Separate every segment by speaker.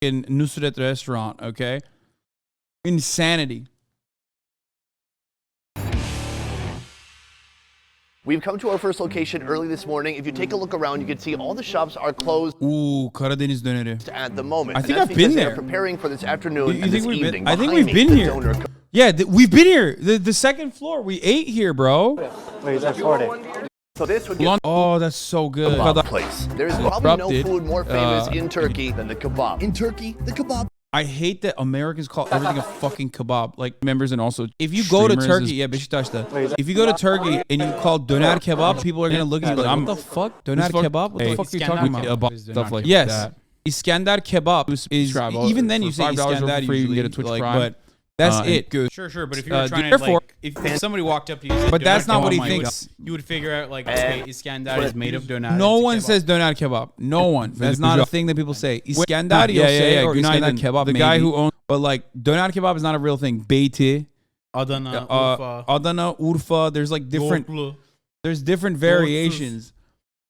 Speaker 1: in Nusret restaurant, okay? Insanity.
Speaker 2: We've come to our first location early this morning. If you take a look around, you can see all the shops are closed.
Speaker 1: Ooh, Karadeniz döneri.
Speaker 2: At the moment.
Speaker 1: I think I've been there.
Speaker 2: They're preparing for this afternoon and this evening.
Speaker 1: I think we've been here. Yeah, we've been here. The second floor. We ate here, bro.
Speaker 3: Wait, is that 40?
Speaker 2: So this would
Speaker 1: oh, that's so good.
Speaker 2: kebab place. There is probably no food more famous in Turkey than the kebab.
Speaker 4: In Turkey, the kebab.
Speaker 1: I hate that Americans call everything a fucking kebab. Like members and also, if you go to Turkey, yeah, Beşiktaş'ta. If you go to Turkey and you call döner kebab, people are gonna look at you like, what the fuck? Döner kebab? What the fuck are you talking about?
Speaker 5: Stuff like
Speaker 1: yes.
Speaker 5: that.
Speaker 1: Iskandar kebab is even then you say Iskandar
Speaker 5: free, you can get a Twitch Prime.
Speaker 1: But that's it. Good.
Speaker 5: Sure. But if you were trying to, like, if somebody walked up to you, and said,
Speaker 1: but that's not what he
Speaker 5: God,
Speaker 1: thinks.
Speaker 5: You would figure out, like, okay, Iskandar is made of doner.
Speaker 1: No one says doner kebab. No one. That's not a thing that people say. Iskandar, you'll say, or Iskandar kebab. The guy who owns, but like doner kebab is not a real thing. Beyti,
Speaker 5: Adana, Urfa.
Speaker 1: Adana, Urfa. There's like different. There's different variations.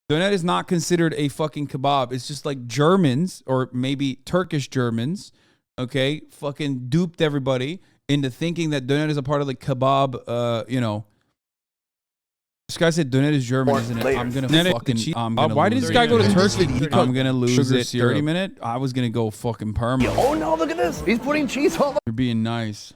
Speaker 1: Doner is not considered a fucking kebab. It's just like Germans or maybe Turkish Germans, okay, fucking duped everybody into thinking that doner is a part of the kebab, you know. This guy said doner is German, isn't it? I'm gonna fucking. Why did this guy go to Turkey? I'm gonna lose it. 30 minute. I was gonna go fucking perma.
Speaker 2: Oh no! Look at this. He's putting cheese all over.
Speaker 1: You're being nice.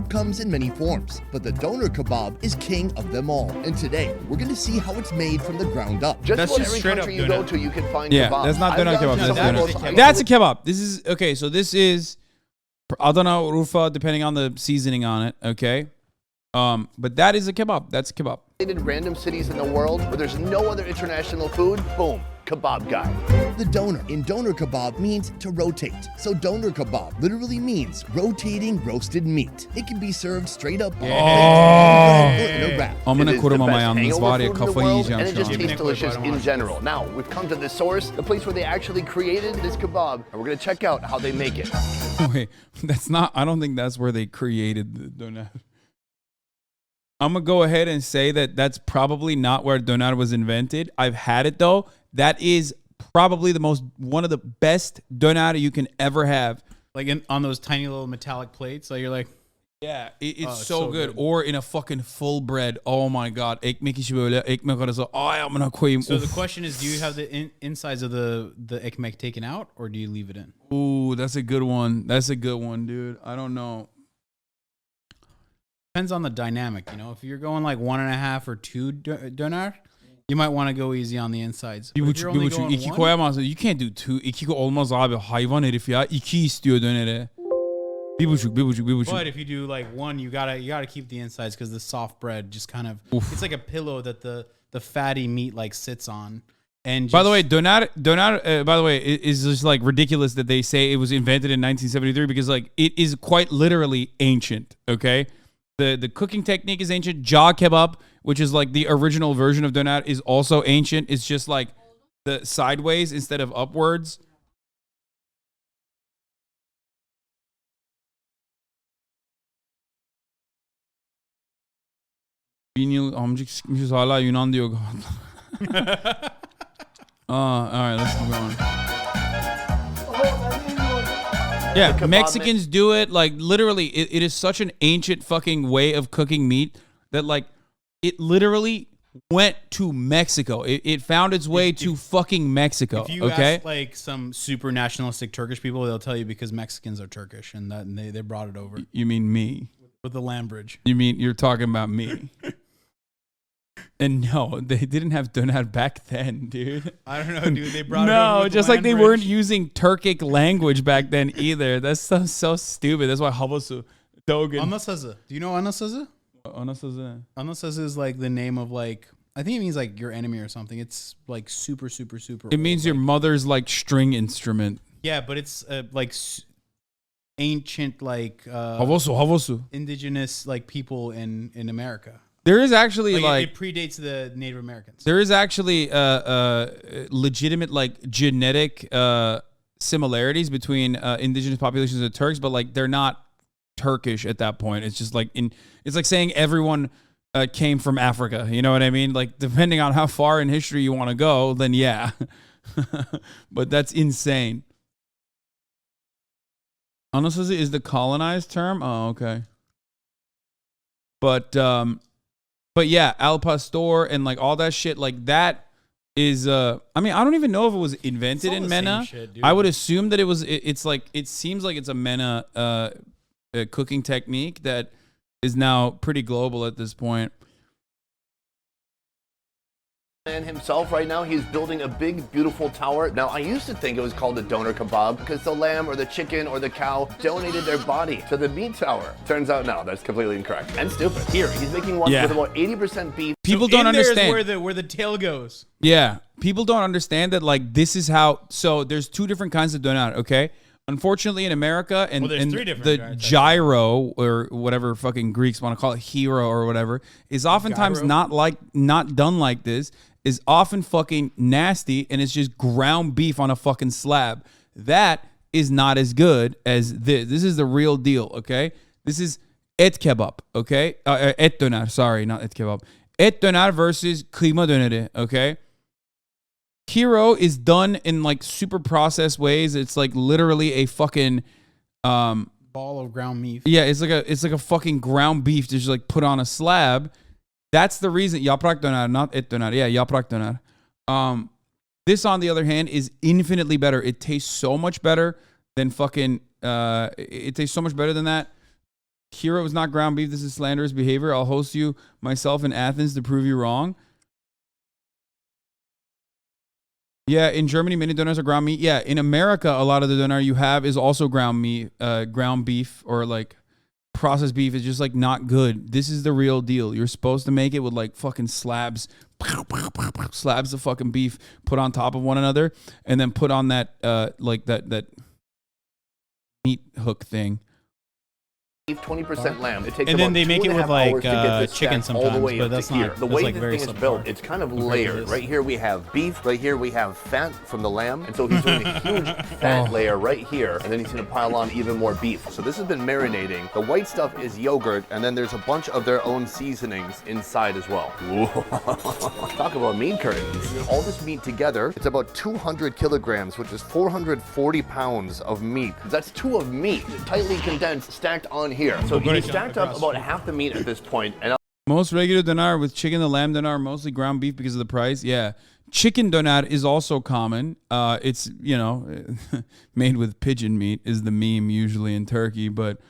Speaker 4: Comes in many forms, but the doner kebab is king of them all. And today, we're going to see how it's made from the ground up.
Speaker 2: Just
Speaker 5: That's
Speaker 2: about
Speaker 5: just
Speaker 2: every
Speaker 5: straight
Speaker 2: country
Speaker 5: up
Speaker 2: you go to, you can find
Speaker 1: yeah,
Speaker 2: kebab.
Speaker 1: that's not doner kebab. That's
Speaker 2: doner.
Speaker 1: That's a kebab. This is okay. So this is Adana or Urfa, depending on the seasoning on it. Okay, but that is a kebab. That's a kebab.
Speaker 2: In random cities in the world where there's no other international food, boom, kebab guy.
Speaker 4: The doner in doner kebab means to rotate. So doner kebab literally means rotating roasted meat. It can be served straight up on a plate in a wrap.
Speaker 1: Amına
Speaker 2: It is
Speaker 1: kurum
Speaker 2: the
Speaker 1: ama
Speaker 2: best
Speaker 1: yalnız
Speaker 2: hangover
Speaker 1: var ya
Speaker 2: food in the
Speaker 1: kafayı
Speaker 2: world,
Speaker 1: yiyeceğim
Speaker 2: and it
Speaker 1: şu
Speaker 2: just
Speaker 1: an.
Speaker 2: tastes delicious in general. Now, we've come to the source, the place where they actually created this kebab, and we're going to check out how they make it.
Speaker 1: Wait, that's not. I don't think that's where they created the doner. I'm gonna go ahead and say that that's probably not where doner was invented. I've had it though. That is probably one of the best doner you can ever have.
Speaker 5: Like on those tiny little metallic plates. So you're like,
Speaker 1: yeah, it's so good. Or in a fucking full bread. Oh my god. Ekmek işi böyle ekmek arası. Ay amına koyayım.
Speaker 5: So the question is, do you have the insides of the ekmek taken out, or do you leave it in?
Speaker 1: Ooh, that's a good one. That's a good one, dude. I don't know.
Speaker 5: Depends on the dynamic, you know. If you're going like 1.5 or 2 doner, you might want to go easy on the insides.
Speaker 1: Bir buçuk, iki koyamazsın. You can't do 2. 2 olmaz abi. Hayvan herif ya. 2 istiyor dönere. Bir buçuk.
Speaker 5: But if you do like 1, you gotta keep the insides because the soft bread just kind of it's like a pillow that the fatty meat like sits on. And
Speaker 1: by the way, doner by the way, is just like ridiculous that they say it was invented in 1973 because like it is quite literally ancient. Okay. The cooking technique is ancient. Jağ kebab, which is like the original version of doner, is also ancient. It's just like the sideways instead of upwards. Bin yıl amcık sikmişiz hala Yunan diyor. All right, let's keep going. Yeah, Mexicans do it. Like, literally, it is such an ancient fucking way of cooking meat that, like, it literally went to Mexico. It found its way to fucking Mexico.
Speaker 5: If you ask, like, some super nationalistic Turkish people, they'll tell you because Mexicans are Turkish and they brought it over.
Speaker 1: You mean me?
Speaker 5: With the land bridge.
Speaker 1: You mean you're talking about me? And no, they didn't have doner back then, dude.
Speaker 5: I don't know, dude. They brought it over
Speaker 1: No,
Speaker 5: with
Speaker 1: just
Speaker 5: the
Speaker 1: like they
Speaker 5: land
Speaker 1: weren't
Speaker 5: bridge.
Speaker 1: using Turkic language back then either. That's so stupid. That's why Havasu, Dogan.
Speaker 5: Anasazı. Do you know Anasazı?
Speaker 1: Anasazı.
Speaker 5: Anasazı is like the name of like, I think it means like your enemy or something. It's like super
Speaker 1: It means your mother's like string instrument.
Speaker 5: Yeah, but it's like ancient like
Speaker 1: Havasu.
Speaker 5: indigenous like people in America.
Speaker 1: There is actually
Speaker 5: it predates the Native Americans.
Speaker 1: There is actually legitimate like genetic similarities between indigenous populations of Turks, but like they're not Turkish at that point. It's just like it's like saying everyone came from Africa. You know what I mean? Like depending on how far in history you want to go, then yeah. But that's insane. Anastasy is the colonized term. Oh, okay. But yeah, Al Pastor and like all that shit, like that is I mean, I don't even know if it was invented in MENA. I would assume that it's like it seems like it's a MENA cooking technique that is now pretty global at this point.
Speaker 2: And himself right now, he's building a big, beautiful tower. Now, I used to think it was called a doner kebab because the lamb or the chicken or the cow donated their body to the meat tower. Turns out, no, that's completely incorrect and stupid. Here, he's making one with about 80% beef.
Speaker 1: People don't understand
Speaker 5: where the tail goes.
Speaker 1: Yeah, people don't understand that. Like, this is how. So there's two different kinds of doner. Okay. Unfortunately, in America, and the gyro or whatever fucking Greeks want to call it, hero or whatever, is oftentimes not done like this. Is often fucking nasty, and it's just ground beef on a fucking slab. That is not as good as this. This is the real deal, okay? This is et kebab, okay? Et döner, sorry, not et kebab. Et döner versus kıyma döneri, okay? Hero is done in like super processed ways. It's like literally a fucking
Speaker 5: ball of ground beef.
Speaker 1: Yeah, it's like a fucking ground beef just like put on a slab. That's the reason. Yaprak döner, not et döner. Yeah, yaprak döner. This, on the other hand, is infinitely better. It tastes so much better than fucking. It tastes so much better than that. Hero is not ground beef. This is slanderous behavior. I'll host you myself in Athens to prove you wrong. Yeah, in Germany, many doners are ground meat. Yeah, in America, a lot of the doner you have is also ground meat, ground beef, or like processed beef is just like not good. This is the real deal. You're supposed to make it with like fucking slabs of fucking beef put on top of one another, and then put on that like that meat hook thing.
Speaker 2: 20% lamb. It takes
Speaker 5: and then they make it with like
Speaker 2: chicken
Speaker 5: sometimes, but that's not.
Speaker 2: The way
Speaker 5: like
Speaker 2: this
Speaker 5: very
Speaker 2: thing is built, it's kind of layered. Right here we have beef. Right here we have fat from the lamb, and so he's doing a huge fat layer right here, and then he's going to pile on even more beef. So this has been marinating. The white stuff is yogurt, and then there's a bunch of their own seasonings inside as well. Talk about meat curtains. All this meat together, it's about 200 kilograms, which is 440 pounds of meat. That's two of meat, tightly condensed, stacked on here. So he stacked up about half the meat at this point. And
Speaker 1: most regular doner with chicken, the lamb doner, mostly ground beef because of the price. Yeah. Chicken doner is also common. It's, you know, made with pigeon meat is the meme usually in Turkey. But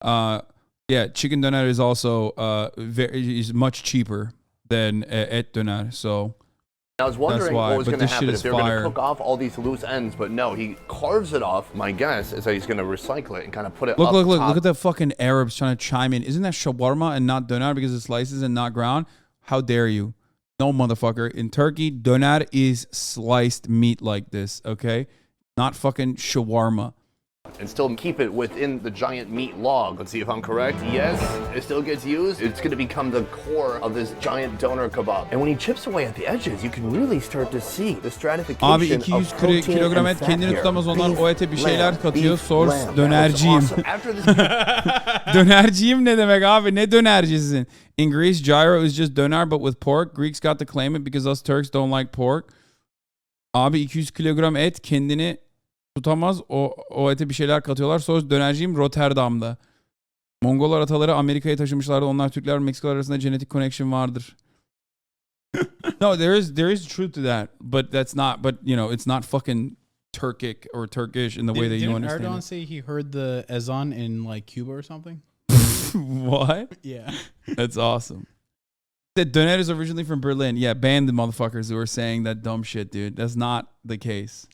Speaker 1: yeah, chicken doner is also is much cheaper than et doner. So
Speaker 2: I was wondering what was going to happen if they were going to cook off all these loose ends, but no, he carves it off. My guess is that he's going to recycle it and kind of put it up top.
Speaker 1: Look at the fucking Arabs trying to chime in. Isn't that shawarma and not doner because it's slices and not ground? How dare you? No, motherfucker. In Turkey, doner is sliced meat like this, okay? Not fucking shawarma.
Speaker 2: And still keep it within the giant meat log. Let's see if I'm correct. Yes, it still gets used. It's going to become the core of this giant doner kebab. And when he chips away at the edges, you can really start to see the stratification
Speaker 1: Abi 200 kilogram et kendini tutamaz onlar o ete bir şeyler katıyor. Source dönerciyim. Dönerciyim ne demek abi? Ne dönercisin? In Greece, gyro is just döner but with pork. Greeks got to claim it because us Turks don't like pork. Abi 200 kilogram et kendini tutamaz. O ete bir şeyler katıyorlar. Söz dönerciyim Rotterdam'da. Mongolar ataları Amerika'ya taşımışlardı. Onlar Türkler ve Meksikalılar arasında genetic connection vardır. No, there is truth to that, but that's not. But you know, it's not fucking Turkic or Turkish in the way that you understand.
Speaker 5: Didn't Erdogan say he heard the ezan in like Cuba or something?
Speaker 1: What?
Speaker 5: Yeah,
Speaker 1: that's awesome. That döner is originally from Berlin. Yeah, ban the motherfuckers who are saying that dumb shit, dude. That's not the case.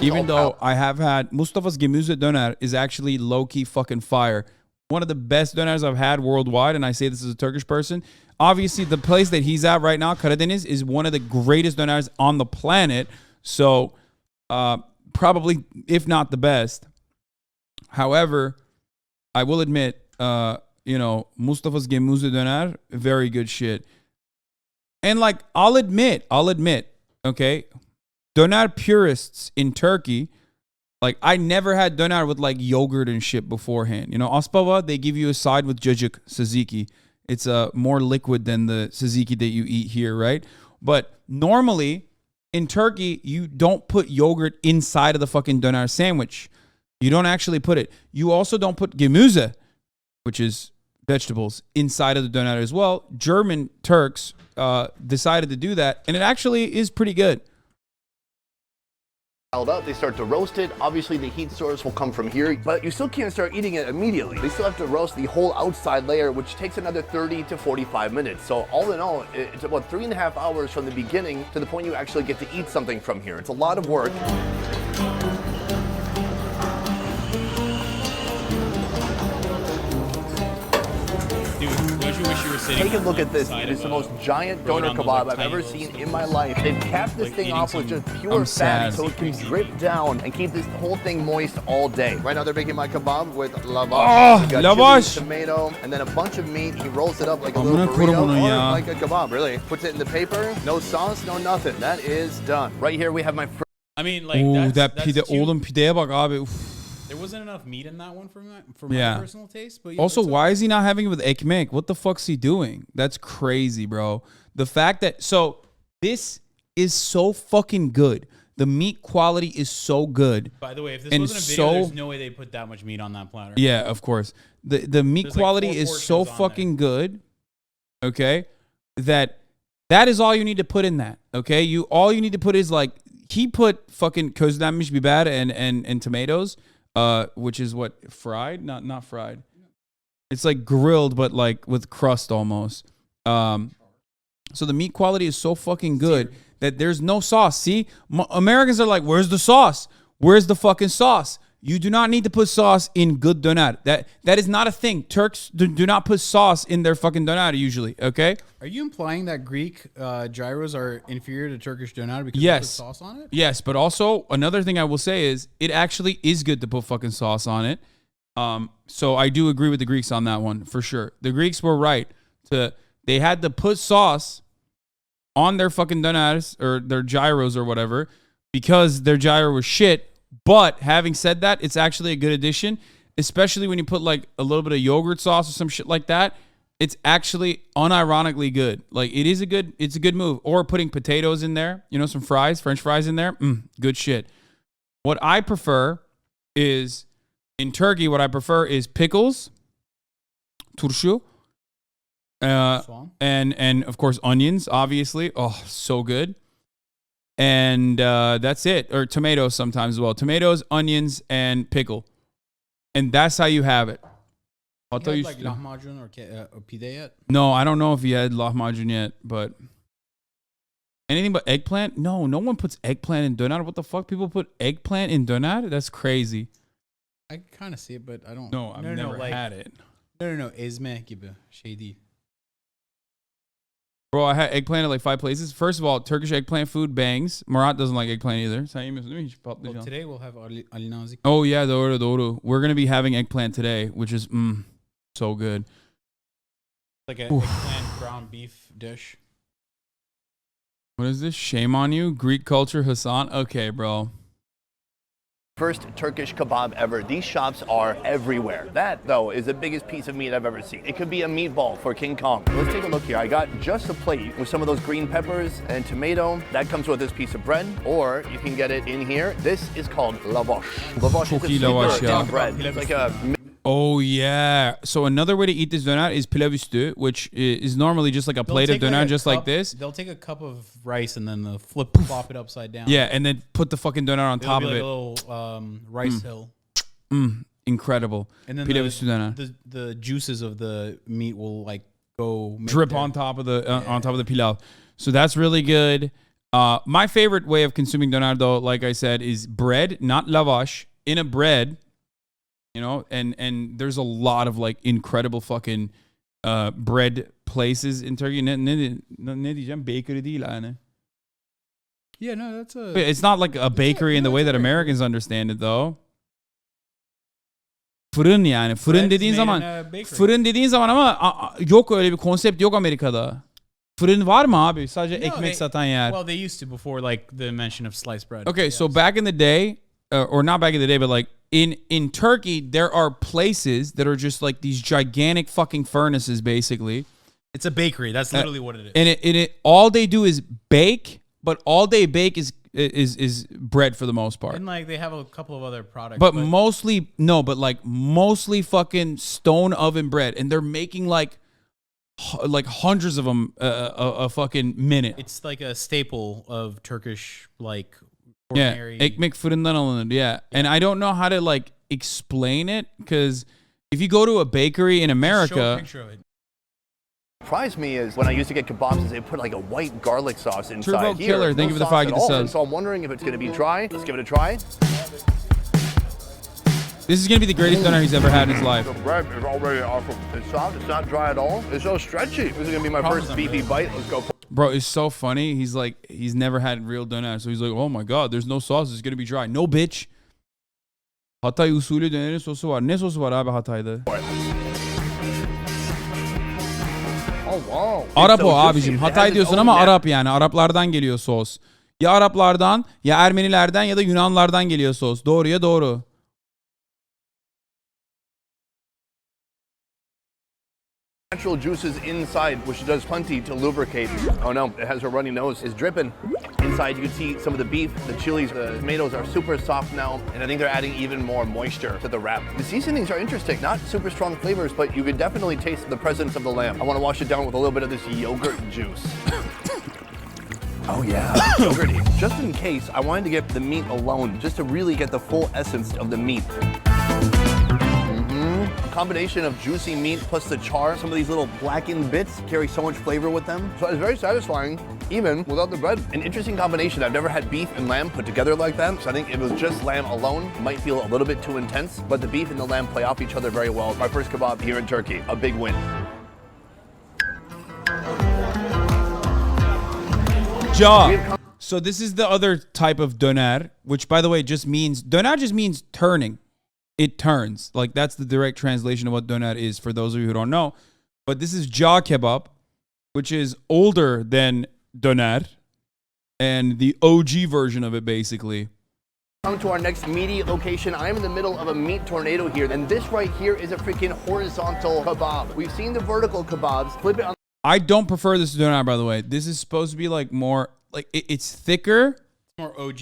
Speaker 1: Even though I have had Mustafa's Gemüse Döner is actually low-key fucking fire. One of the best döners I've had worldwide, and I say this as a Turkish person. Obviously, the place that he's at right now, Karadeniz, is one of the greatest döners on the planet. So, probably, if not the best. However, I will admit, you know, Mustafa's Gemüse Döner, very good shit. And like, I'll admit, okay, döner purists in Turkey, like I never had döner with like yogurt and shit beforehand. You know, aspava, they give you a side with cacık, tzatziki. It's more liquid than the tzatziki that you eat here, right? But normally in Turkey, you don't put yogurt inside of the fucking döner sandwich. You don't actually put it. You also don't put Gemüse, which is vegetables, inside of the doner as well. German Turks decided to do that, and it actually is pretty good.
Speaker 2: Up, they start to roast it. Obviously, the heat source will come from here, but you still can't start eating it immediately. They still have to roast the whole outside layer, which takes another 30 to 45 minutes. So all in all, it's about 3.5 hours from the beginning to the point you actually get to eat something from here. It's a lot of work.
Speaker 5: Dude, don't you wish you were sitting?
Speaker 2: Take a look at this.
Speaker 5: side
Speaker 2: It's
Speaker 5: of
Speaker 2: the
Speaker 5: a
Speaker 2: most giant
Speaker 5: road
Speaker 2: doner
Speaker 5: on those,
Speaker 2: kebab
Speaker 5: like,
Speaker 2: I've ever
Speaker 5: tiny
Speaker 2: seen
Speaker 5: hills.
Speaker 2: in my life. They've capped this
Speaker 5: Like
Speaker 2: thing
Speaker 5: eating
Speaker 2: off with
Speaker 5: some-
Speaker 2: just pure
Speaker 1: I'm
Speaker 2: fat
Speaker 1: sad.
Speaker 2: so it can
Speaker 5: Crazy.
Speaker 2: drip down and keep this whole thing moist all day. Right now they're making my kebab with lavash.
Speaker 1: Oh,
Speaker 2: We got
Speaker 1: lavash.
Speaker 2: chili, tomato, and then a bunch of meat. He rolls it up like a
Speaker 1: I'm
Speaker 2: little
Speaker 1: gonna put 'em
Speaker 2: burrito
Speaker 1: on a,
Speaker 2: or
Speaker 1: yeah.
Speaker 2: like a kebab, really. Puts it in the paper, no sauce, no nothing. That is done. Right here we have my
Speaker 5: I mean, like
Speaker 1: Ooh,
Speaker 5: that's
Speaker 1: pide,
Speaker 5: cute.
Speaker 1: oğlum pideye bak abi. Oof.
Speaker 5: There wasn't enough meat in that one for my
Speaker 1: Yeah.
Speaker 5: personal taste. But yeah,
Speaker 1: Also,
Speaker 5: it's okay.
Speaker 1: why is he not having it with ekmek? What the fuck's he doing? That's crazy, bro. The fact that this is so fucking good. The meat quality is so good.
Speaker 5: By the way, if this
Speaker 1: and
Speaker 5: wasn't a video,
Speaker 1: so-
Speaker 5: there's no way they put that much meat on that platter.
Speaker 1: Yeah, of course. The meat
Speaker 5: There's like
Speaker 1: quality
Speaker 5: 4
Speaker 1: is so
Speaker 5: portions on
Speaker 1: fucking good. Okay, that is all you need to put in that. Okay, all you need to put is like he put fucking közlenmiş biber and tomatoes, which is what fried, not fried. It's like grilled, but like with crust almost. So the meat quality is so fucking good that there's no sauce. See, Americans are like, where's the sauce? Where's the fucking sauce? You do not need to put sauce in good doner. That is not a thing. Turks do not put sauce in their fucking doner usually, okay?
Speaker 5: Are you implying that Greek gyros are inferior to Turkish doner because
Speaker 1: Yes.
Speaker 5: they put sauce on it?
Speaker 1: Yes, but also another thing I will say is it actually is good to put fucking sauce on it. So I do agree with the Greeks on that one for sure. The Greeks were right. They had to put sauce on their fucking doners or their gyros or whatever because their gyro was shit. But having said that, it's actually a good addition, especially when you put like a little bit of yogurt sauce or some shit like that. It's actually unironically good. Like it's a good move. Or putting potatoes in there, some fries, French fries in there. Good shit. What I prefer is in Turkey, pickles, turşu, and of course onions, obviously. Oh, so good. And that's it. Or tomatoes sometimes as well. Tomatoes, onions, and pickle. And that's how you have it. I'll tell you.
Speaker 5: Like lahmacun or pide yet?
Speaker 1: No, I don't know if he had lahmacun yet, but anything but eggplant? No one puts eggplant in doner. What the fuck? People put eggplant in doner? That's crazy.
Speaker 5: I kind of see it, but I don't.
Speaker 1: No, I've never had it.
Speaker 5: No. Ezme gibi şey değil.
Speaker 1: Bro, I had eggplant at like 5 places. First of all, Turkish eggplant food bangs. Murat doesn't like eggplant either.
Speaker 5: Well, today we'll have Ali Nazik.
Speaker 1: Oh yeah, doğru. We're gonna be having eggplant today, which is so good.
Speaker 5: Like an eggplant ground beef dish.
Speaker 1: What is this? Shame on you, Greek culture, Hasan. Okay, bro.
Speaker 2: first Turkish kebab ever. These shops are everywhere. That, though, is the biggest piece of meat I've ever seen. It could be a meatball for King Kong. Let's take a look here. I got just a plate with some of those green peppers and tomato. That comes with this piece of bread, or you can get it in here. This is called lavash. Lavash
Speaker 1: Çok iyi
Speaker 2: is a
Speaker 1: lavaş
Speaker 2: sweeter
Speaker 1: ya.
Speaker 2: bread. It's like a
Speaker 1: Oh yeah. So another way to eat this doner is pilav üstü, which is normally just like a plate of doner, just like this.
Speaker 5: They'll take a cup of rice and then they'll flop it upside down.
Speaker 1: Yeah, and then put the fucking doner on
Speaker 5: It'll
Speaker 1: top
Speaker 5: be
Speaker 1: of
Speaker 5: like
Speaker 1: it.
Speaker 5: a little rice hill.
Speaker 1: Incredible.
Speaker 5: And then
Speaker 1: Pilav üstü doner.
Speaker 5: the juices of the meat will like go
Speaker 1: Drip on top of the pilav. So that's really good. My favorite way of consuming doner, though, like I said, is bread, not lavash, in a bread. You know, and there's a lot of like incredible fucking bread places in Turkey. Ne diyeceğim? Bakery değil yani.
Speaker 5: Yeah, no, that's a.
Speaker 1: It's not like a bakery in the way that Americans understand it, though. Fırın yani. Fırın dediğin zaman ama yok öyle bir konsept yok Amerika'da. Fırın var mı abi? Sadece ekmek satan yer.
Speaker 5: Well, they used to before like the invention of sliced bread.
Speaker 1: Okay, so back in the day, or not back in the day, but like in Turkey, there are places that are just like these gigantic fucking furnaces, basically.
Speaker 5: It's a bakery. That's literally what it is.
Speaker 1: And it all they do is bake, but all they bake is is bread for the most part.
Speaker 5: And like they have a couple of other products.
Speaker 1: But mostly mostly fucking stone oven bread, and they're making like hundreds of them a fucking minute.
Speaker 5: It's like a staple of Turkish like
Speaker 1: Yeah,
Speaker 5: ordinary.
Speaker 1: ekmek fırından alınır. Yeah, and I don't know how to like explain it because if you go to a bakery in
Speaker 5: Show a
Speaker 1: America,
Speaker 5: picture of it.
Speaker 2: Surprised me is when I used to get kebabs is they put like a white garlic sauce inside
Speaker 1: Turbo
Speaker 2: here.
Speaker 1: Killer, thank you for the
Speaker 2: sauce
Speaker 1: 5
Speaker 2: at
Speaker 1: gift
Speaker 2: all.
Speaker 1: subs.
Speaker 2: And so I'm wondering if it's going to be dry. Let's give it a try.
Speaker 1: this is gonna be the greatest dinner he's ever had in his life.
Speaker 2: The bread is already awesome. It's soft. It's not dry at all. It's so stretchy. This is going to be my first beefy bite. Let's go.
Speaker 1: Bro, it's so funny. He's like, he's never had real döner, so he's like, oh my god, there's no sauce. It's gonna be dry. No bitch. Hatay usulü dönerin sosu var. Ne sosu var abi Hatay'da?
Speaker 2: Oh wow.
Speaker 1: Arap
Speaker 2: It's
Speaker 1: o
Speaker 2: so
Speaker 1: abicim.
Speaker 2: juicy. It has
Speaker 1: Hatay
Speaker 2: its
Speaker 1: diyorsun
Speaker 2: own
Speaker 1: ama
Speaker 2: net.
Speaker 1: Arap yani. Araplardan geliyor sos. Ya Araplardan, ya Ermenilerden ya da Yunanlardan geliyor sos. Doğruya doğru.
Speaker 2: Natural juices inside, which does plenty to lubricate. Oh no, it has a runny nose. It's dripping. Inside you can see some of the beef, the chilies, the tomatoes are super soft now, and I think they're adding even more moisture to the wrap. The seasonings are interesting, not super strong flavors, but you can definitely taste the presence of the lamb. I want to wash it down with a little bit of this yogurt juice. Oh yeah, yogurty. Just in case, I wanted to get the meat alone, just to really get the full essence of the meat. Combination of juicy meat plus the char. Some of these little blackened bits carry so much flavor with them. So it's very satisfying, even without the bread. An interesting combination. I've never had beef and lamb put together like that. So I think if it was just lamb alone, it might feel a little bit too intense. But the beef and the lamb play off each other very well. My first kebab here in Turkey. A big win.
Speaker 1: Ja. So this is the other type of döner, which by the way just means, döner just means turning. It turns. Like that's the direct translation of what döner is for those of you who don't know. But this is ja kebab, which is older than döner and the OG version of it basically.
Speaker 2: Come to our next meaty location. I am in the middle of a meat tornado here, and this right here is a freaking horizontal kebab. We've seen the vertical kebabs. Flip it on.
Speaker 1: I don't prefer this to döner, by the way. This is supposed to be like more, like it's thicker.
Speaker 5: More OG.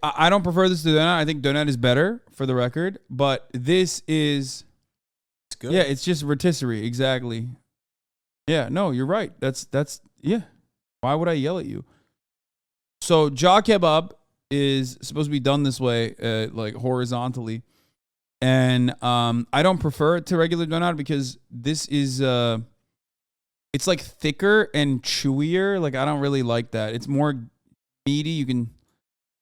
Speaker 1: I don't prefer this to döner. I think döner is better for the record, but this is,
Speaker 5: It's good.
Speaker 1: yeah, it's just rotisserie. Exactly. Yeah, no, you're right. That's yeah. Why would I yell at you? So ja kebab is supposed to be done this way, like horizontally. And I don't prefer it to regular döner because this is it's like thicker and chewier. Like I don't really like that. It's more meaty. You can,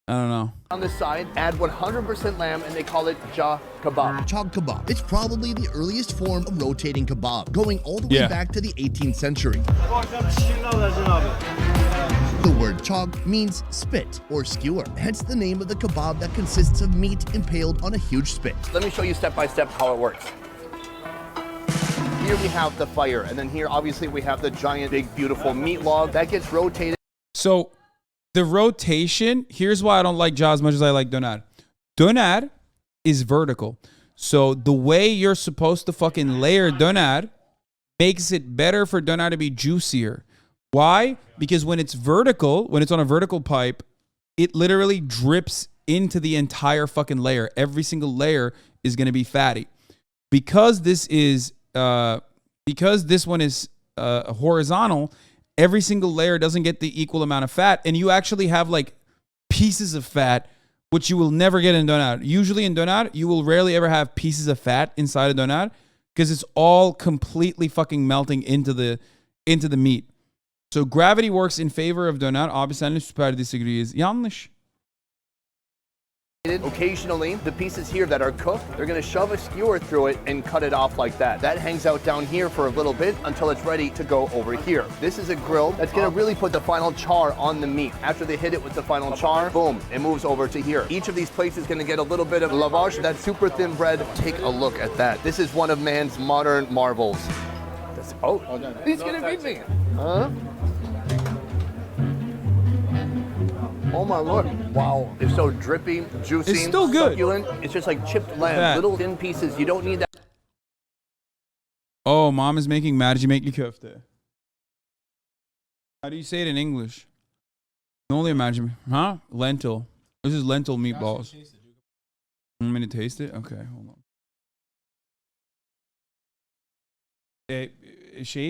Speaker 1: I don't know.
Speaker 2: On the side, add 100% lamb, and they call it ja kebab.
Speaker 4: Chog kebab. It's probably the earliest form of rotating kebab, going all the way
Speaker 1: Yeah.
Speaker 4: back to the 18th century. The word chog means spit or skewer, hence the name of the kebab that consists of meat impaled on a huge spit.
Speaker 2: Let me show you step by step how it works. Here we have the fire, and then here obviously we have the giant, big, beautiful meat log that gets rotated.
Speaker 1: So the rotation, here's why I don't like ja as much as I like döner. Döner is vertical. So the way you're supposed to fucking layer döner makes it better for döner to be juicier. Why? Because when it's vertical, when it's on a vertical pipe, it literally drips into the entire fucking layer. Every single layer is going to be fatty. Because this one is horizontal, every single layer doesn't get the equal amount of fat, and you actually have like pieces of fat, which you will never get in döner. Usually in döner, you will rarely ever have pieces of fat inside of döner because it's all completely fucking melting into the meat. So gravity works in favor of döner. Abi senle süper disagrees. Yanlış.
Speaker 2: Occasionally, the pieces here that are cooked, they're gonna shove a skewer through it and cut it off like that. That hangs out down here for a little bit until it's ready to go over here. This is a grill that's gonna really put the final char on the meat. After they hit it with the final char, boom, it moves over to here. Each of these plates is gonna get a little bit of lavash, that super thin bread. Take a look at that. This is one of man's modern marvels. He's gonna beat me. Huh? Oh my lord. Wow. It's so drippy, juicy,
Speaker 1: It's still good.
Speaker 2: succulent. It's just like chipped lamb,
Speaker 1: Fat.
Speaker 2: little thin pieces. You don't need that.
Speaker 1: Oh, mom is making mercimek köfte. How do you say it in English? can only imagine. Huh? Lentil. This is lentil meatballs. You want me to taste it? Okay, hold on.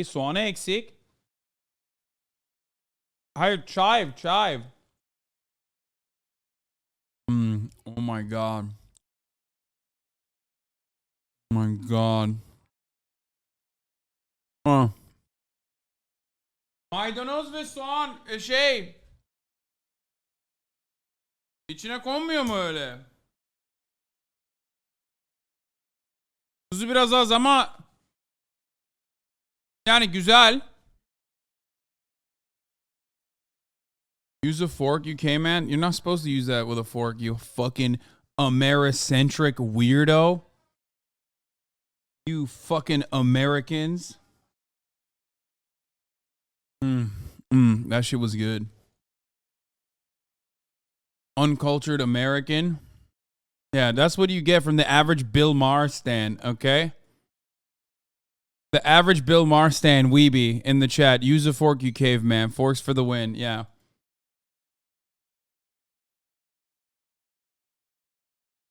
Speaker 1: Soğanı eksik. Hayır, chive. Oh my god. Oh my god. Maydanoz ve soğan içine konmuyor mu öyle? Tuzu biraz az ama yani güzel. Use a fork, UK man. You're not supposed to use that with a fork, you fucking Americentric weirdo. You fucking Americans. That shit was good. Uncultured American. Yeah, that's what you get from the average Bill Maher stan, okay? The average Bill Maher stan weebie in the chat. Use a fork, you caveman. Forks for the win, yeah.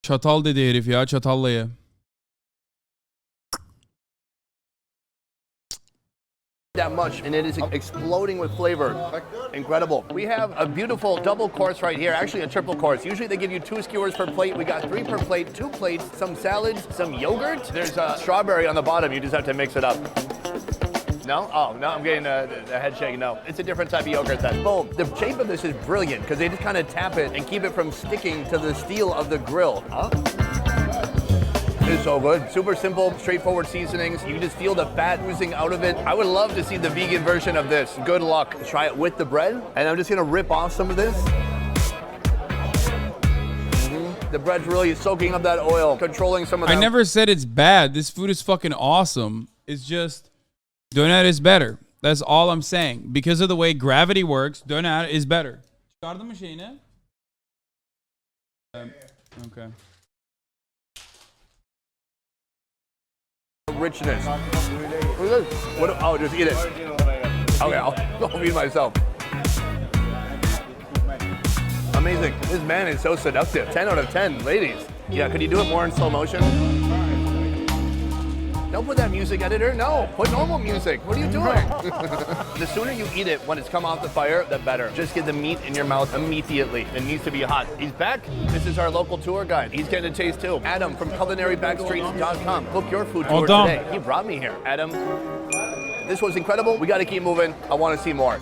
Speaker 1: Çatal dedi herif ya, çatalla ye.
Speaker 2: That much, and it is exploding with flavor. Incredible. We have a beautiful double course right here, actually a triple course. Usually they give you 2 skewers per plate. We got 3 per plate, 2 plates, some salads, some yogurt. There's a strawberry on the bottom. You just have to mix it up. No? Oh, no, I'm getting a head shake. No, it's a different type of yogurt then. Boom. The shape of this is brilliant because they just kind of tap it and keep it from sticking to the steel of the grill. Huh? It's so good. Super simple, straightforward seasonings. You just feel the fat oozing out of it. I would love to see the vegan version of this. Good luck. Try it with the bread. And I'm just gonna rip off some of this. The bread's really soaking up that oil, controlling some of that.
Speaker 1: I never said it's bad. This food is fucking awesome. It's just, döner is better. That's all I'm saying. Because of the way gravity works, döner is better. Çıkardın mı şeyini? Okay.
Speaker 2: Richness. What, oh, just eat it. Okay, I'll feed myself. Amazing. This man is so seductive. 10 out of 10, ladies. Yeah, could you do it more in slow motion? Don't put that music editor. No, put normal music. What are you doing? The sooner you eat it when it's come off the fire, the better. Just get the meat in your mouth immediately. It needs to be hot. He's back. This is our local tour guide. He's getting a taste too. Adam from culinarybackstreets.com. Book your food tour today. He brought me here. Adam, this was incredible. We got to keep moving. I want to see more.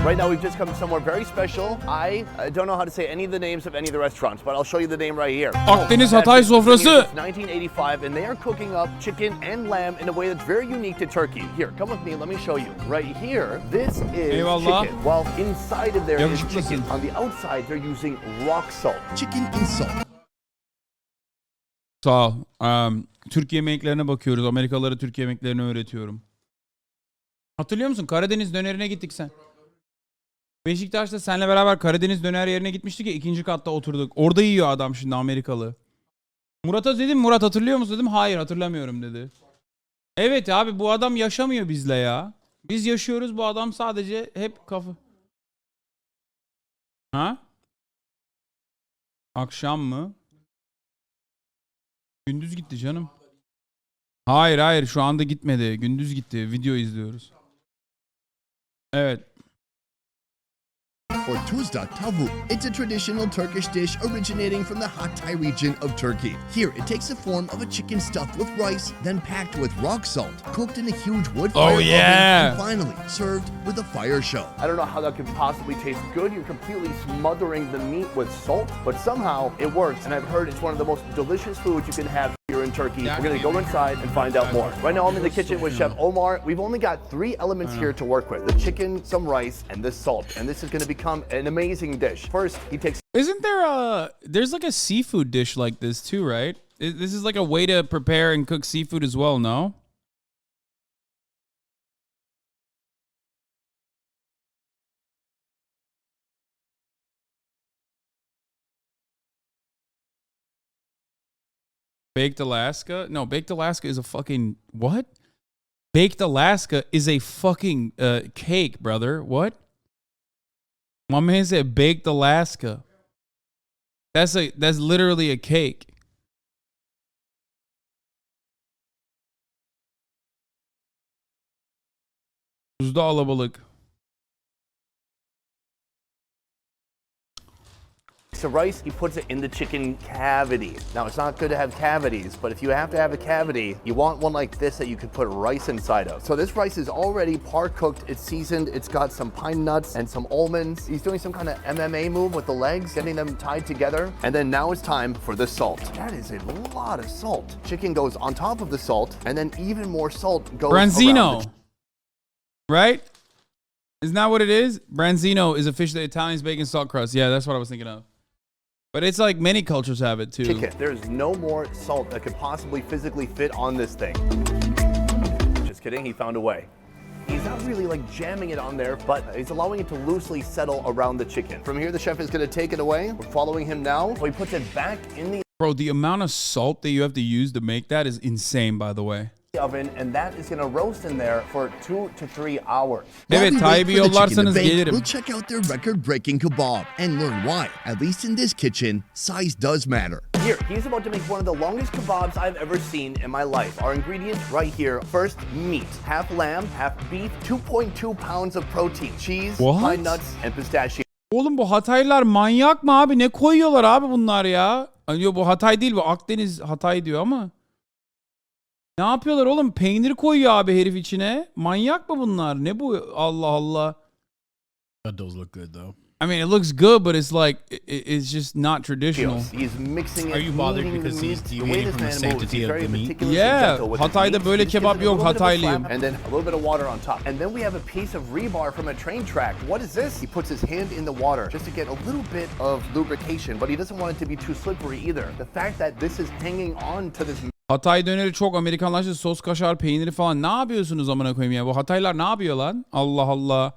Speaker 2: Right now, we've just come somewhere very special. I don't know how to say any of the names of any of the restaurants, but I'll show you the name right here.
Speaker 1: Akdeniz Hatay sofrası.
Speaker 2: 1985, and they are cooking up chicken and lamb in a way that's very unique to Turkey. Here, come with me. Let me show you. Right here, this is chicken. While inside of there is chicken. On the outside, they're using rock salt.
Speaker 4: Chicken and salt.
Speaker 1: Sağ ol. Türk yemeklerine bakıyoruz. Amerikalılara Türk yemeklerini öğretiyorum. Hatırlıyor musun? Karadeniz dönerine gittik sen. Beşiktaş'ta seninle beraber Karadeniz döner yerine gitmiştik ya, 2. katta oturduk. Orada yiyor adam şimdi, Amerikalı. Murat'a dedim, Murat hatırlıyor musun dedim. Hayır hatırlamıyorum dedi. Evet abi, bu adam yaşamıyor bizle ya. Biz yaşıyoruz, bu adam sadece hep kafa. Ha? Akşam mı? Gündüz gitti canım. Hayır şu anda gitmedi. Gündüz gitti. Video izliyoruz. Evet.
Speaker 4: Or tuzda tavu. It's a traditional Turkish dish originating from the Hatay region of Turkey. Here, it takes the form of a chicken stuffed with rice, then packed with rock salt, cooked in a huge wood fire oven, and finally served with a fire show.
Speaker 2: I don't know how that could possibly taste good. You're completely smothering the meat with salt, but somehow it works. And I've heard it's one of the most delicious foods you can have here in Turkey. We're gonna go inside and find out more. Right now I'm in the kitchen with Chef Omar. We've only got 3 elements here to work with: the chicken, some rice, and this salt. And this is gonna become an amazing dish. First, he takes...
Speaker 1: Isn't there there's like a seafood dish like this too, right? This is like a way to prepare and cook seafood as well, no? Baked Alaska? No, Baked Alaska is a fucking... What? Baked Alaska is a fucking cake, brother. What? My man said baked Alaska. That's literally a cake. Tuzlu alabalık.
Speaker 2: To rice, he puts it in the chicken cavity. Now, it's not good to have cavities, but if you have to have a cavity, you want one like this that you could put rice inside of. So this rice is already par-cooked, it's seasoned, it's got some pine nuts and some almonds. He's doing some kind of MMA move with the legs, getting them tied together. And then now it's time for the salt. That is a lot of salt. Chicken goes on top of the salt, and then even more salt goes
Speaker 1: Branzino.
Speaker 2: around
Speaker 1: Right? Isn't that what it is? Branzino is a fish that Italians bake in salt crust. Yeah, that's what I was thinking of. But it's like many cultures have it too.
Speaker 2: chicken. There's no more salt that could possibly physically fit on this thing. Just kidding, he found a way. He's not really like jamming it on there, but he's allowing it to loosely settle around the chicken. From here, the chef is gonna take it away. We're following him now. So he puts it back in the
Speaker 1: Bro, the amount of salt that you have to use to make that is insane, by the way.
Speaker 2: oven, and that is gonna roast in there for 2 to 3 hours.
Speaker 4: While
Speaker 1: Evet,
Speaker 4: we wait
Speaker 1: Tayyip'i
Speaker 4: for the chicken to
Speaker 1: yollarsanız
Speaker 4: bake,
Speaker 1: gelirim.
Speaker 4: we'll check out their record-breaking kebab and learn why, at least in this kitchen, size does matter.
Speaker 2: Here, he's about to make one of the longest kebabs I've ever seen in my life. Our ingredients right here. First, meat. Half lamb, half beef, 2.2 pounds of protein, cheese,
Speaker 1: What?
Speaker 2: pine nuts, and pistachio.
Speaker 1: Oğlum bu Hataylılar manyak mı abi? Ne koyuyorlar abi bunlar ya? Yok, bu Hatay değil, bu Akdeniz Hatay diyor ama. Ne yapıyorlar oğlum? Peynir koyuyor abi herif içine. Manyak mı bunlar? Ne bu? Allah Allah.
Speaker 5: That does look good though.
Speaker 1: I mean, it looks good, but it's like it's just not traditional.
Speaker 2: He's mixing it.
Speaker 5: Are you bothered
Speaker 2: kneading
Speaker 5: because
Speaker 2: the
Speaker 5: he's
Speaker 2: meat. The
Speaker 5: deviating
Speaker 2: way
Speaker 5: from the
Speaker 2: this man moves,
Speaker 5: sanctity
Speaker 2: he's
Speaker 5: of
Speaker 2: very
Speaker 5: the meat?
Speaker 2: meticulous and
Speaker 1: Yeah,
Speaker 2: gentle with his
Speaker 1: Hatay'da
Speaker 2: meat.
Speaker 1: böyle
Speaker 2: He just gives
Speaker 1: kebap
Speaker 2: it a
Speaker 1: yok,
Speaker 2: little bit of a
Speaker 1: Hataylıyım.
Speaker 2: slap, and then a little bit of water on top. And then we have a piece of rebar from a train track. What is this? He puts his hand in the water just to get a little bit of lubrication, but he doesn't want it to be too slippery either. The fact that this is hanging on to this
Speaker 1: Hatay döneri çok Amerikanlaştı. Sos, kaşar, peyniri falan. Ne yapıyorsunuz amına koyayım ya? Bu Hataylar ne yapıyor lan? Allah Allah.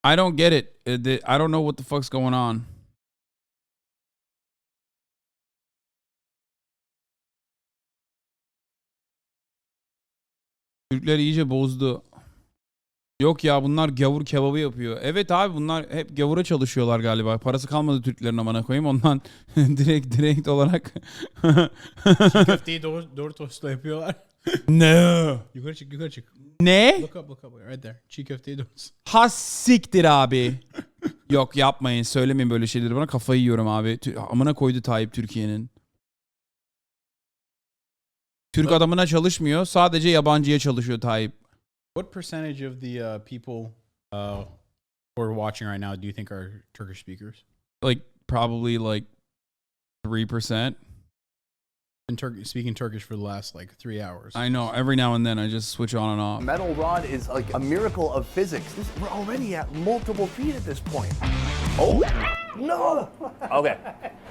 Speaker 1: I don't get it. I don't know what the fuck's going on. Türkler iyice bozdu. Yok ya, bunlar gavur kebabı yapıyor. Evet abi, bunlar hep gavura çalışıyorlar galiba. Parası kalmadı Türklerin amına koyayım. Ondan direkt olarak.
Speaker 5: Çiğ köfteyi doğru tostla yapıyorlar.
Speaker 1: No.
Speaker 5: Yukarı çık.
Speaker 1: Ne?
Speaker 5: Look up right there. Çiğ köfteyi doğru.
Speaker 1: Ha siktir abi. Yok yapmayın, söylemeyin böyle şeyleri bana, kafayı yiyorum abi. Amına koydu Tayyip Türkiye'nin. Türk adamına çalışmıyor, sadece yabancıya çalışıyor Tayyip.
Speaker 5: What percentage of the people who are watching right now do you think are Turkish speakers?
Speaker 1: Like probably like 3%.
Speaker 5: Been speaking Turkish for the last like 3 hours.
Speaker 1: I know, every now and then I just switch on and off.
Speaker 2: metal rod is like a miracle of physics. We're already at multiple feet at this point. Oh, no. Okay.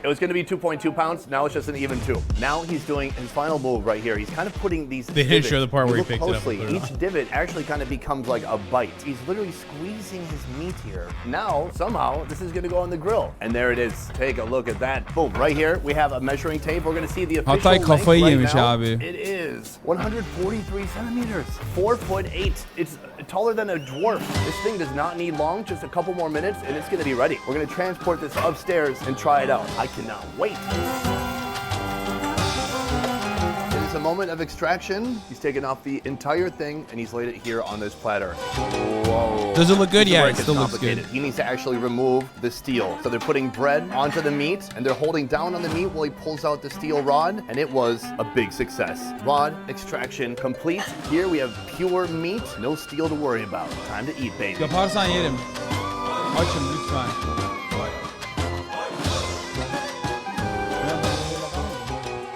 Speaker 2: It was going to be 2.2 pounds. Now it's just an even 2. Now he's doing his final move right here. He's kind of putting these
Speaker 5: They didn't
Speaker 2: divots.
Speaker 5: show the part
Speaker 2: You
Speaker 5: where he
Speaker 2: look
Speaker 5: picked it up
Speaker 2: closely,
Speaker 5: and put it
Speaker 2: each
Speaker 5: on.
Speaker 2: divot actually kind of becomes like a bite. He's literally squeezing his meat here. Now, somehow, this is going to go on the grill. And there it is. Take a look at that. Boom. Right here, we have a measuring tape. We're going to see the official
Speaker 1: Hatay
Speaker 2: length
Speaker 1: kafayı
Speaker 2: right
Speaker 1: yemiş
Speaker 2: now.
Speaker 1: abi.
Speaker 2: It is 143 centimeters. 4'8". It's taller than a dwarf. This thing does not need long, just a couple more minutes, and it's going to be ready. We're going to transport this upstairs and try it out. I cannot wait. It is a moment of extraction. He's taken off the entire thing and he's laid it here on this platter. Whoa.
Speaker 1: Does it look good?
Speaker 2: This is
Speaker 1: Yeah,
Speaker 2: where
Speaker 1: it
Speaker 2: gets
Speaker 1: still looks
Speaker 2: complicated.
Speaker 1: good.
Speaker 2: He needs to actually remove the steel. So they're putting bread onto the meat and they're holding down on the meat while he pulls out the steel rod, and it was a big success. Rod extraction complete. Here we have pure meat, no steel to worry about. Time to eat, baby.
Speaker 1: Yaparsan yerim. Açım lütfen.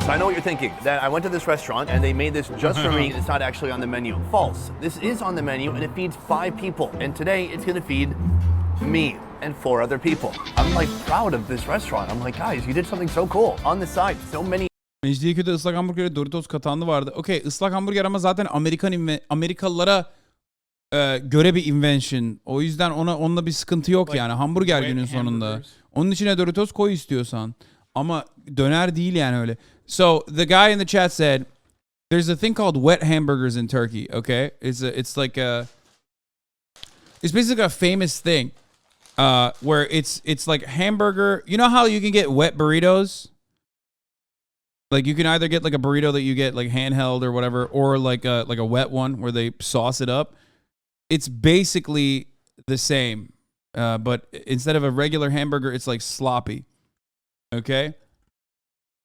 Speaker 2: So I know what you're thinking, that I went to this restaurant and they made this just for me. It's not actually on the menu. False. This is on the menu and it feeds 5 people. And today it's gonna feed me and 4 other people. I'm like proud of this restaurant. I'm like, guys, you did something so cool. On the side, so many
Speaker 1: Mecidiyeköy'de ıslak hamburger Doritos katanlı vardı. Okey, ıslak hamburger ama zaten Amerikalılara göre bir invention. O yüzden onunla bir sıkıntı yok yani. Hamburger günün sonunda. Onun içine Doritos koy istiyorsan. Ama döner değil yani öyle. So the guy in the chat said, there's a thing called wet hamburgers in Turkey. Okay, it's basically a famous thing, where it's like hamburger. You know how you can get wet burritos? Like you can either get like a burrito that you get like handheld or whatever, or like a wet one where they sauce it up. It's basically the same, but instead of a regular hamburger, it's like sloppy. Okay?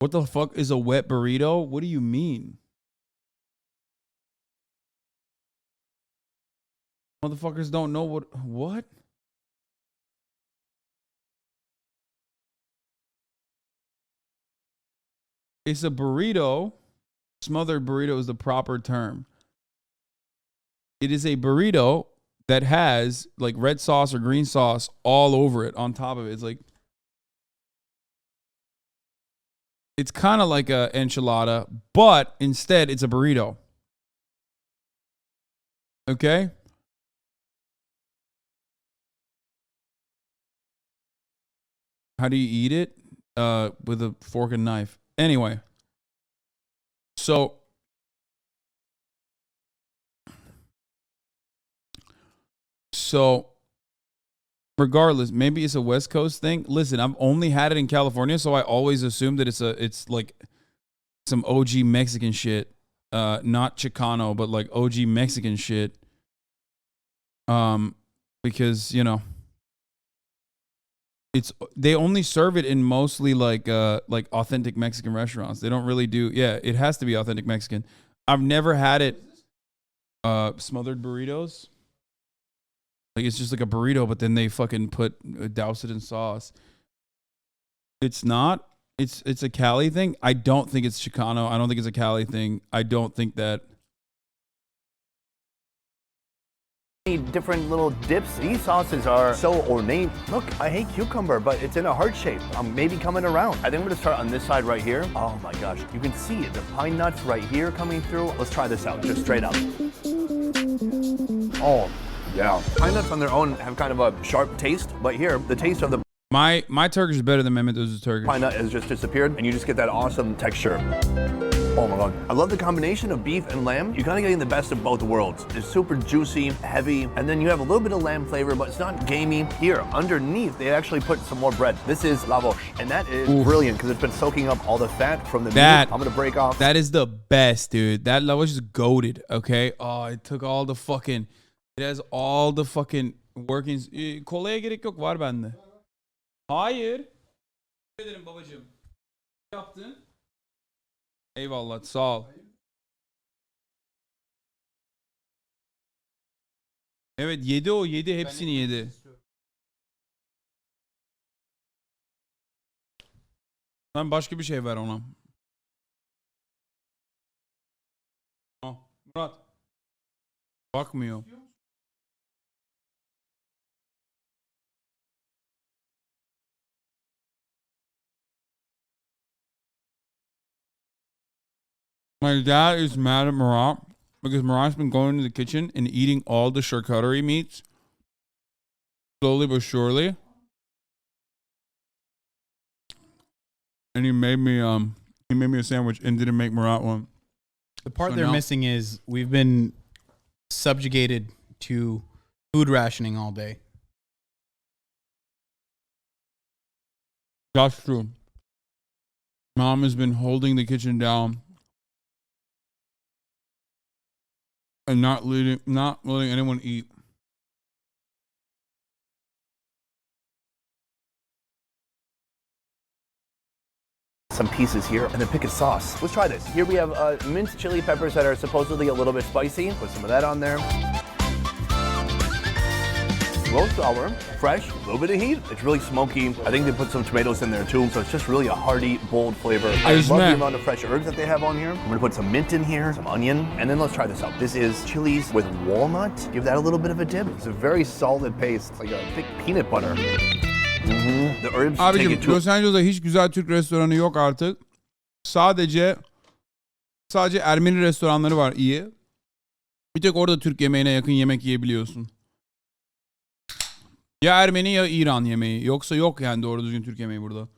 Speaker 1: What the fuck is a wet burrito? What do you mean? Motherfuckers don't know what? It's a burrito. Smothered burrito is the proper term. It is a burrito that has like red sauce or green sauce all over it, on top of it. It's kind of like a enchilada, but instead it's a burrito. Okay? How do you eat it? With a fork and knife. Anyway. So regardless, maybe it's a West Coast thing. Listen, I've only had it in California, so I always assume that it's like some OG Mexican shit. Not Chicano, but like OG Mexican shit. Because, you know, they only serve it in mostly like authentic Mexican restaurants. They don't really do. Yeah, it has to be authentic Mexican. I've never had it smothered burritos. Like it's just like a burrito, but then they fucking douse it in sauce. It's not. It's a Cali thing. I don't think it's Chicano. I don't think it's a Cali thing. I don't think that.
Speaker 2: Different little dips. These sauces are so ornate. Look, I hate cucumber, but it's in a heart shape. I'm maybe coming around. I think I'm gonna start on this side right here. Oh my gosh, you can see it. The pine nuts right here coming through. Let's try this out, just straight up. Oh, yeah. Pine nuts on their own have kind of a sharp taste, but here, the taste of the
Speaker 1: My Turkish is better than Mehmet's Turkish.
Speaker 2: pine nut has just disappeared, and you just get that awesome texture. Oh my God. I love the combination of beef and lamb. You're kind of getting the best of both worlds. It's super juicy, heavy, and then you have a little bit of lamb flavor, but it's not gamey. Here, underneath, they actually put some more bread. This is lavash, and that is brilliant because it's been soaking up all the fat from the meat. I'm going to break off.
Speaker 1: That is the best, dude. That lavash is goated, okay? Oh, it took all the fucking... It has all the fucking workings. Kolaya gerek yok, var bende. Hayır. Teşekkür ederim babacığım. Yaptın. Eyvallah, sağ ol. Evet, yedi hepsini yedi. Sen başka bir şey ver ona. Murat. Bakmıyor. My dad is mad at Murat because Murat's been going to the kitchen and eating all the charcuterie meats slowly but surely. And he made me a sandwich and didn't make Murat one.
Speaker 5: The part they're missing is we've been subjugated to food rationing all day.
Speaker 1: That's true. Mom has been holding the kitchen down and not letting anyone eat.
Speaker 2: Some pieces here and then pick a sauce. Let's try this. Here we have minced chili peppers that are supposedly a little bit spicy. Put some of that on there. Roast sour, fresh, a little bit of heat. It's really smoky. I think they put some tomatoes in there too, so it's just really a hearty, bold flavor. I love the amount of fresh herbs that they have on here. I'm gonna put some mint in here, some onion, and then let's try this out. This is chilies with walnut. Give that a little bit of a dip. It's a very solid paste. It's like a thick peanut butter. The herbs take
Speaker 1: Abicim,
Speaker 2: it to...
Speaker 1: Los Angeles'ta hiç güzel Türk restoranı yok artık. Sadece Ermeni restoranları var iyi. Bir tek orada Türk yemeğine yakın yemek yiyebiliyorsun. Ya Ermeni ya İran yemeği. Yoksa yok yani doğru düzgün Türk yemeği burada.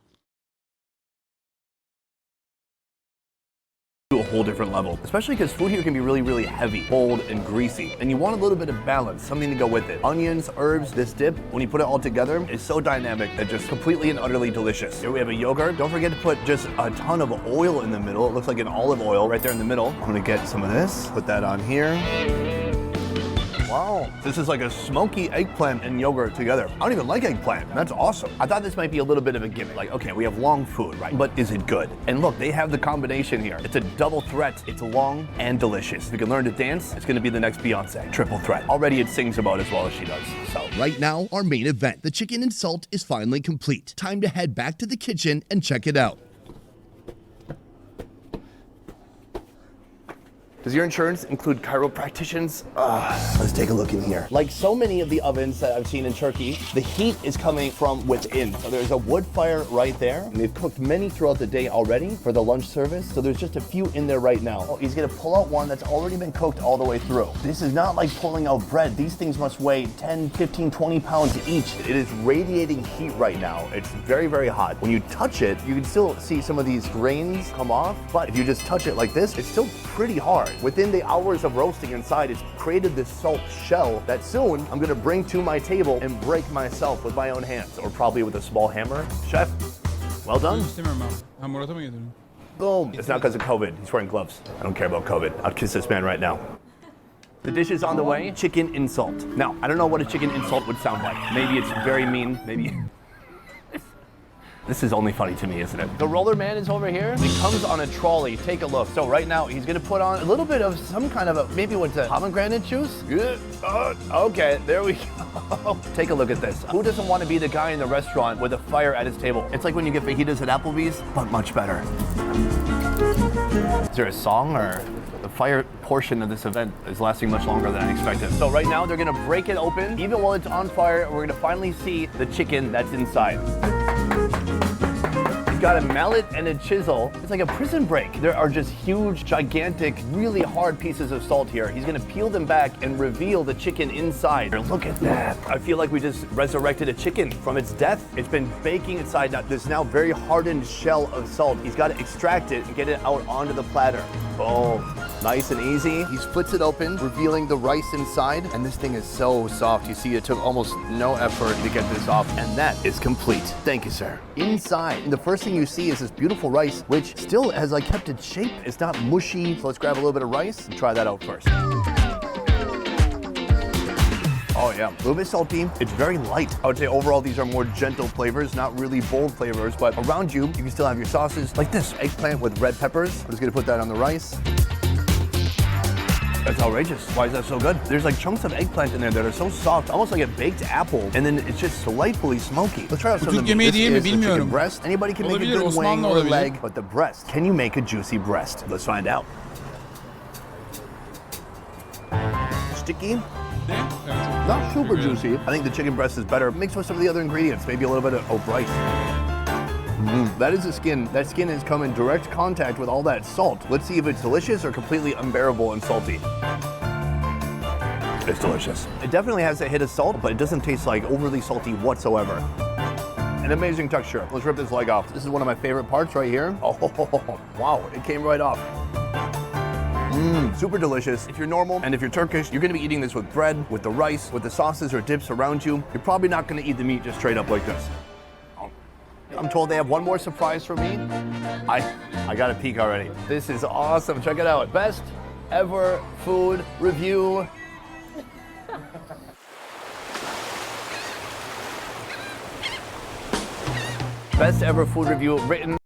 Speaker 2: whole different level, especially because food here can be really, really heavy, bold, and greasy. And you want a little bit of balance, something to go with it. Onions, herbs, this dip, when you put it all together, is so dynamic that just completely and utterly delicious. Here we have a yogurt. Don't forget to put just a ton of oil in the middle. It looks like an olive oil right there in the middle. I'm gonna get some of this, put that on here. Wow, this is like a smoky eggplant and yogurt together. I don't even like eggplant. That's awesome. I thought this might be a little bit of a gimmick. Like, okay, we have long food, right? But is it good? And look, they have the combination here. It's a double threat. It's long and delicious. If you can learn to dance, it's gonna be the next Beyonce. Triple threat. Already it sings about as well as she does, so.
Speaker 4: Right now, our main event, the chicken and salt, is finally complete. Time to head back to the kitchen and check it out.
Speaker 2: Does your insurance include chiropracticians? Let's take a look in here. Like so many of the ovens that I've seen in Turkey, the heat is coming from within. So there's a wood fire right there. And they've cooked many throughout the day already for the lunch service. So there's just a few in there right now. Oh, he's gonna pull out one that's already been cooked all the way through. This is not like pulling out bread. These things must weigh 10, 15, 20 pounds each. It is radiating heat right now. It's very, very hot. When you touch it, you can still see some of these grains come off. But if you just touch it like this, it's still pretty hard. Within the hours of roasting inside, it's created this salt shell that soon I'm gonna bring to my table and break myself with my own hands, or probably with a small hammer. Chef, well done. Boom. It's not because of COVID. He's wearing gloves. I don't care about COVID. I'll kiss this man right now. The dish is on the way, chicken insult. Now, I don't know what a chicken insult would sound like. Maybe it's very mean, maybe. This is only funny to me, isn't it? The roller man is over here. He comes on a trolley. Take a look. So right now, he's gonna put on a little bit of some kind of a, maybe what's a pomegranate juice? Okay, there we go. Take a look at this. Who doesn't want to be the guy in the restaurant with a fire at his table? It's like when you get fajitas at Applebee's, but much better. Is there a song or? The fire portion of this event is lasting much longer than I expected. So right now, they're gonna break it open. Even while it's on fire, we're gonna finally see the chicken that's inside. He's got a mallet and a chisel. It's like a prison break. There are just huge, gigantic, really hard pieces of salt here. He's gonna peel them back and reveal the chicken inside. Look at that. I feel like we just resurrected a chicken from its death. It's been baking inside this now very hardened shell of salt. He's got to extract it and get it out onto the platter. Boom. Nice and easy. He splits it open, revealing the rice inside. And this thing is so soft. You see, it took almost no effort to get this off. And that is complete. Thank you, sir. Inside, the first thing you see is this beautiful rice, which still has like kept its shape. It's not mushy. So let's grab a little bit of rice and try that out first. Oh yeah, a little bit salty. It's very light. I would say overall these are more gentle flavors, not really bold flavors, but around you can still have your sauces like this. Eggplant with red peppers. I'm just gonna put that on the rice. That's outrageous. Why is that so good? There's like chunks of eggplant in there that are so soft, almost like a baked apple, and then it's just delightfully smoky. Let's try out some of them. This is the chicken breast. Anybody can make a good wing or leg, but the breast, can you make a juicy breast? Let's find out. Sticky. Not super juicy. I think the chicken breast is better. Mixed with some of the other ingredients, maybe a little bit of rice. That is the skin. That skin has come in direct contact with all that salt. Let's see if it's delicious or completely unbearable and salty. It's delicious. It definitely has a hit of salt, but it doesn't taste like overly salty whatsoever. An amazing texture. Let's rip this leg off. This is one of my favorite parts right here. Oh, wow, it came right off. Super delicious. If you're normal and if you're Turkish, you're gonna be eating this with bread, with the rice, with the sauces or dips around you. You're probably not gonna eat the meat just straight up like this. I'm told they have one more surprise for me. I got a peek already. This is awesome. Check it out. Best ever food review. Best ever food review written